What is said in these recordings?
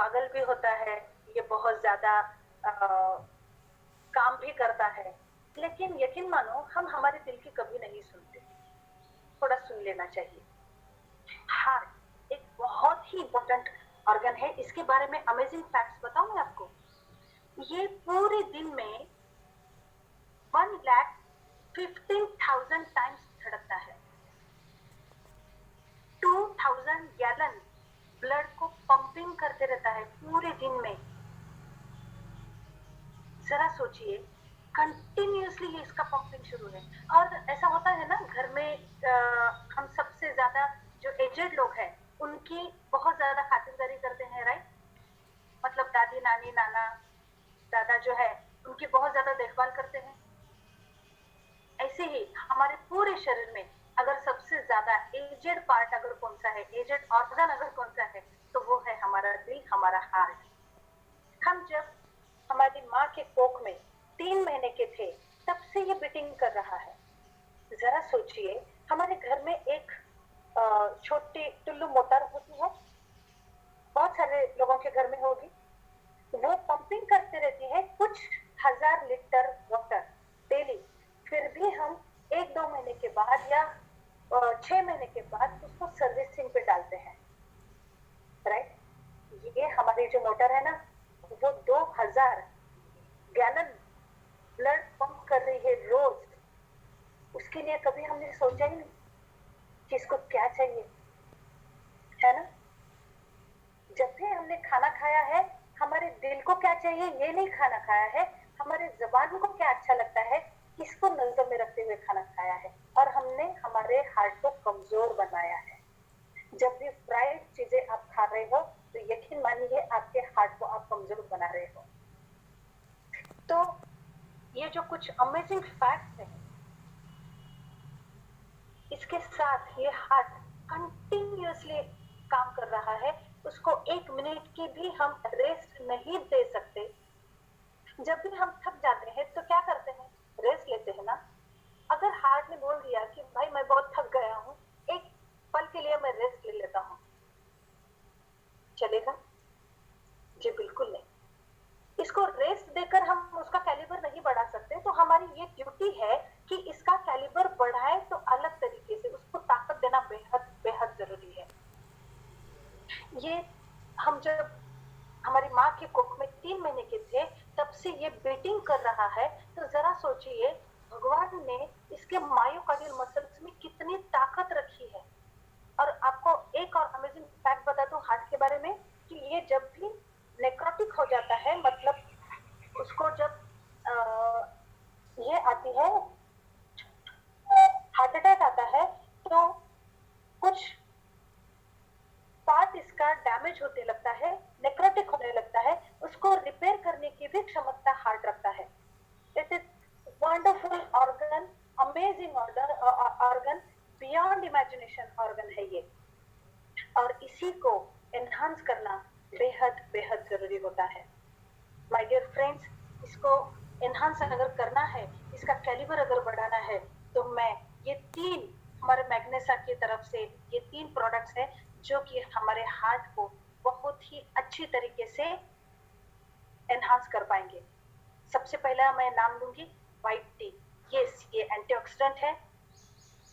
पागल भी होता है, ये बहुत ज्यादा काम भी करता है, लेकिन यकीन मानो हम हमारे दिल की कभी नहीं सुनते। थोड़ा सुन लेना चाहिए। हार्ट एक बहुत ही इंपॉर्टेंट ऑर्गन है। इसके बारे में अमेजिंग फैक्ट्स बताऊं मैं आपको। ये पूरे दिन में 1,15,000 टाइम्स धड़कता है। 2,000 गैलन ब्लड को पंपिंग करते रहता है पूरे दिन में। जरा सोचिए, कंटिन्यूअसली ये इसका पंपिंग शुरू है। और ऐसा होता है ना घर में, हम सबसे ज्यादा जो एजेड लोग हैं उनकी बहुत ज्यादा खातिरदारी करते हैं, राइट? मतलब दादी नानी नाना दादा जो है उनकी बहुत ज्यादा देखभाल करते हैं। ऐसे ही हमारे पूरे शरीर में अगर सबसे ज्यादा एजेड पार्ट अगर कौन सा है, एजेड ऑर्गन अगर कौन सा है, तो वो है हमारा दिल, हमारा हार्ट। हम जब हमारी माँ के कोख में 3 महीने के थे तब से ये बीटिंग कर रहा है। जरा सोचिए, हमारे घर में एक छोटी टुल्लू मोटर होती है, बहुत सारे लोगों के घर में होगी। वो पंपिंग करते रहती है कुछ 1000 लीटर वाटर डेली। फिर भी हम 1-2 महीने के बाद या 6 महीने के बाद उसको सर्विसिंग पे डालते हैं, राइट? ये हमारी जो मोटर है ना, वो 2000 गैलन ब्लड पंप कर रही है रोज। उसके लिए कभी हमने सोचा ही नहीं कि इसको क्या चाहिए, है ना? जब भी हमने खाना खाया है, हमारे दिल को क्या चाहिए ये नहीं खाना खाया है, हमारे जबान को क्या अच्छा लगता है इसको नजर में रखते हुए खाना खाया है, और हमने हमारे हार्ट को कमजोर बनाया है। जब भी फ्राइड चीजें आप खा रहे हो तो यकीन मानिए आपके हार्ट को आप कमजोर बना रहे हो। तो ये जो कुछ अमेजिंग फैक्ट्स हैं, इसके साथ ये हार्ट कंटिन्यूअसली काम कर रहा है। उसको 1 मिनट की भी हम रेस्ट नहीं दे सकते। जब भी हम थक जाते हैं तो क्या करते हैं, रेस्ट लेते हैं ना। अगर हार्ट ने बोल दिया कि भाई मैं बहुत थक गया हूं, एक पल के लिए मैं रेस्ट ले लेता हूं, चलेगा? जी बिल्कुल नहीं। इसको रेस्ट देकर हम उसका कैलिबर नहीं बढ़ा सकते। तो हमारी ये ड्यूटी है कि इसका कैलिबर बढ़ाए तो अलग तरीके से, उसको ताकत देना बेहद बेहद जरूरी है। ये हम जब हमारी माँ के कोख में 3 महीने के थे तब से ये बीटिंग कर रहा है। तो जरा सोचिए, भगवान ने इसके मायोकार्डियल मसल्स में कितनी ताकत रखी है। और आपको एक और अमेजिंग फैक्ट बता दूं हार्ट के बारे में, कि ये जब भी नेक्रोटिक हो जाता है, मतलब उसको जब ये आती है, हार्ट अटैक आता है, तो कुछ पार्ट इसका डैमेज होने लगता है, नेक्रोटिक होने लगता है, उसको रिपेयर करने की भी क्षमता हार्ट रखता है। It is wonderful organ, amazing organ, beyond imagination organ है ये। और इसी को एनहांस करना बेहद बेहद जरूरी होता है। माय डियर फ्रेंड्स, इसको एनहांस अगर करना है, इसका कैलिबर अगर बढ़ाना है, तो मैं ये 3 हमारे मैग्नेसा की तरफ से ये 3 प्रोडक्ट्स हैं जो कि हमारे हार्ट को बहुत ही अच्छी तरीके से एनहांस कर पाएंगे। सबसे पहला मैं नाम लूंगी व्हाइट टी। यस, ये एंटीऑक्सीडेंट है,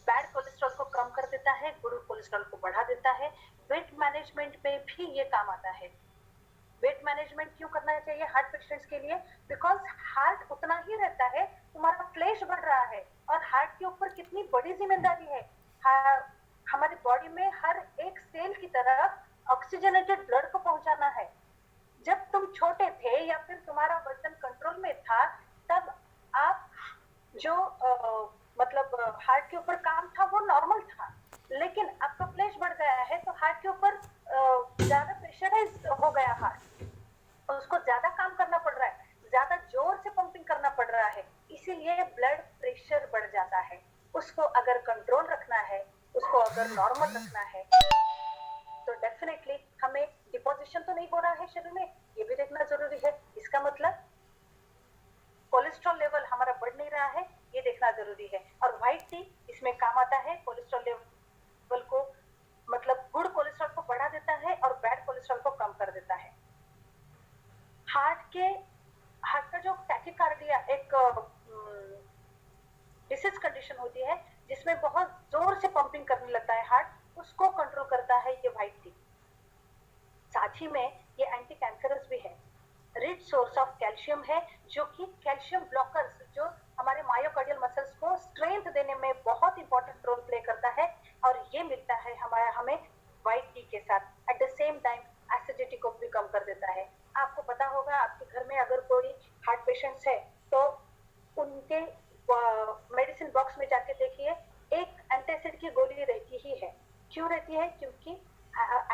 बैड कोलेस्ट्रॉल को कम कर देता है, गुड कोलेस्ट्रॉल को बढ़ा देता है। वेट मैनेजमेंट में भी ये काम आता है। वेट मैनेजमेंट क्यों करना चाहिए हार्ट पेशेंट्स के लिए? बिकॉज हार्ट उतना ही रहता है, तुम्हारा फ्लैश बढ़ रहा है, और हार्ट के ऊपर कितनी बड़ी जिम्मेदारी है। हमारी बॉडी में हर एक सेल की तरफ ऑक्सीजनेटेड ब्लड को पहुंचाना है। जब तुम छोटे थे या फिर तुम्हारा वजन कंट्रोल में था, तब आप जो मतलब हार्ट के ऊपर काम था वो नॉर्मल था, लेकिन आपका फ्लैश बढ़ गया है तो हार्ट के ऊपर ज्यादा प्रेशराइज हो गया हार्ट, उसको ज्यादा काम करना पड़ रहा है, ज्यादा जोर से पंपिंग करना पड़ रहा है, इसीलिए ब्लड प्रेशर बढ़ जाता है। उसको अगर कंट्रोल रखना है, उसको अगर नॉर्मल रखना है, तो डेफिनेटली हमें डिपोजिशन तो नहीं हो रहा है शरीर में, ये भी देखना जरूरी है। इसका मतलब कोलेस्ट्रॉल लेवल हमारा बढ़ नहीं रहा है, ये देखना जरूरी है। और व्हाइट टी इसमें काम आता है, कोलेस्ट्रॉल लेवल को, मतलब गुड कोलेस्ट्रॉल को बढ़ा देता है और बैड कोलेस्ट्रॉल को कम कर देता है। हार्ट का जो टैकिकार्डिया एक डिसीज कंडीशन होती है जिसमें बहुत जोर से पंपिंग करने लगता है हार्ट, उसको कंट्रोल करता है ये व्हाइट टी। साथ ही में ये एंटी कैंसरस भी है, रिच सोर्स ऑफ कैल्शियम है, जो कि कैल्शियम ब्लॉकर्स जो हमारे मायोकार्डियल मसल्स को स्ट्रेंथ देने में बहुत इंपॉर्टेंट रोल प्ले करता है, और ये मिलता है हमें व्हाइट टी के साथ। At the same time acidity को भी कम कर देता है। आपको पता होगा आपके घर में अगर कोई हार्ट पेशेंट्स है तो उनके मेडिसिन बॉक्स में जाके देखिए, एक एंटासिड की गोली रहती ही है। क्यों रहती है? क्योंकि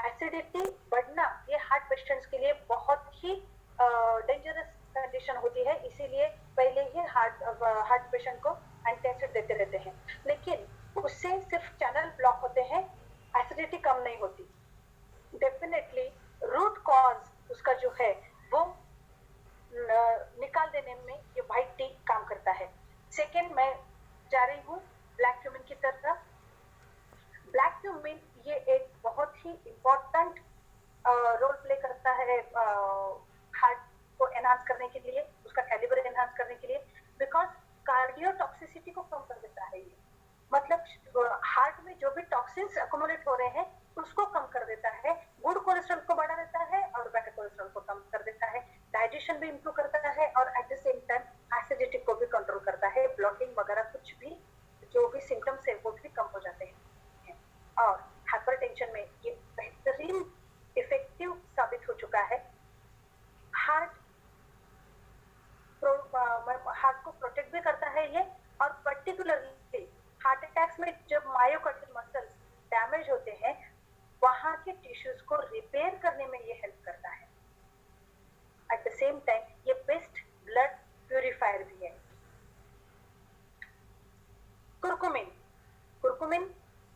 एसिडिटी बढ़ना ये हार्ट पेशेंट्स के लिए बहुत ही डेंजरस कंडीशन होती है, इसीलिए पहले ही हार्ट पेशेंट को एंटासिड देते रहते हैं। लेकिन उससे सिर्फ चैनल ब्लॉक होते हैं, एसिडिटी कम नहीं होती। डेफिनेटली रूट कॉज उसका जो है वो निकाल देने में ये व्हाइट टी काम करता है। सेकेंड, मैं जा रही हूँ ब्लैक क्यूमिन की तरफ। ब्लैक क्यूमिन ये एक बहुत ही इम्पोर्टेंट रोल प्ले करता है हार्ट को एनहांस करने के लिए, उसका कैलिबर एनहांस करने के लिए, बिकॉज कार्डियोटॉक्सिसिटी को कम कर देता है ये। मतलब हार्ट में जो भी टॉक्सिन्स अकोमोडेट हो रहे हैं उसको कम कर देता है, गुड कोलेस्ट्रॉल को बढ़ा देता है और बैड कोलेस्ट्रॉल को कम कर देता है, डाइजेशन भी इंप्रूव करता है और at the same time acidity को भी कंट्रोल करता है, ब्लॉटिंग वगैरह कुछ भी जो भी सिम्टम्स है वो भी कम हो जाते हैं। और हाइपरटेंशन में ये बेहतरीन इफेक्टिव साबित हो चुका है। हार्ट को प्रोटेक्ट भी करता है ये, और पर्टिकुलरली हार्ट अटैक्स में जब मायोकार्डियल मसल्स डैमेज होते हैं वहां के टिश्यूज को रिपेयर करने में ये हेल्प करता है। एट द सेम टाइम ये बेस्ट ब्लड प्यूरिफायर भी है। कुरकुमिन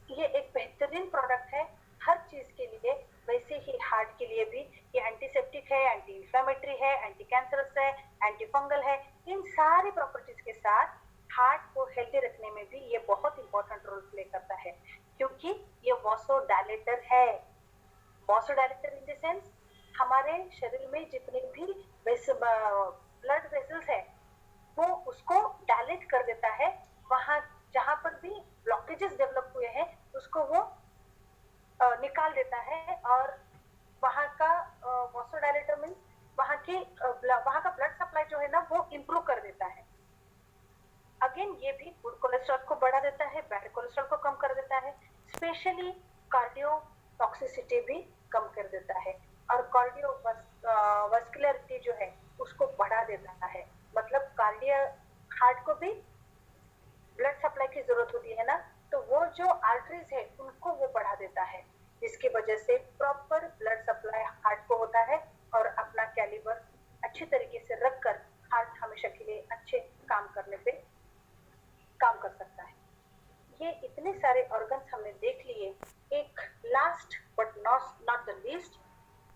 ये एक बेहतरीन प्रोडक्ट है हर चीज के लिए, वैसे ही हार्ट के लिए भी। ये एंटीसेप्टिक है, एंटी इंफ्लेमेटरी है, एंटी कैंसरस है, एंटी फंगल है। इन सारी प्रॉपर्टीज के साथ हार्ट को हेल्दी रखने में भी ये बहुत इंपॉर्टेंट रोल प्ले करता है, क्योंकि ये वासोडायलेटर है। वासोडायलेटर इन द सेंस हमारे शरीर में जितने भी ब्लड वेसल्स है वो उसको डायलेट कर देता है, वहां जहां पर भी ब्लॉकेजेस डेवलप हुए हैं उसको वो निकाल देता है, और वहां का वासोडायलेटर मींस वहां का ब्लड सप्लाई जो है ना वो इम्प्रूव कर देता है। अगेन ये भी गुड कोलेस्ट्रॉल को बढ़ा देता है, बैड कोलेस्ट्रॉल को कम कर देता है, स्पेशली कार्डियो टॉक्सिसिटी भी कम कर देता है, और कार्डियो वस्कुलरिटी जो है उसको बढ़ा देता है। मतलब हार्ट को भी ब्लड सप्लाई की जरूरत होती है ना, तो वो जो आर्टरीज है उनको वो बढ़ा देता है, जिसकी वजह से प्रॉपर ब्लड सप्लाई हार्ट को होता है और अपना कैलिबर अच्छी तरीके से रखकर हार्ट हमेशा के लिए अच्छे काम करने पे काम कर सकता है। ये इतने सारे ऑर्गन्स हमने देख लिए। एक last but not the least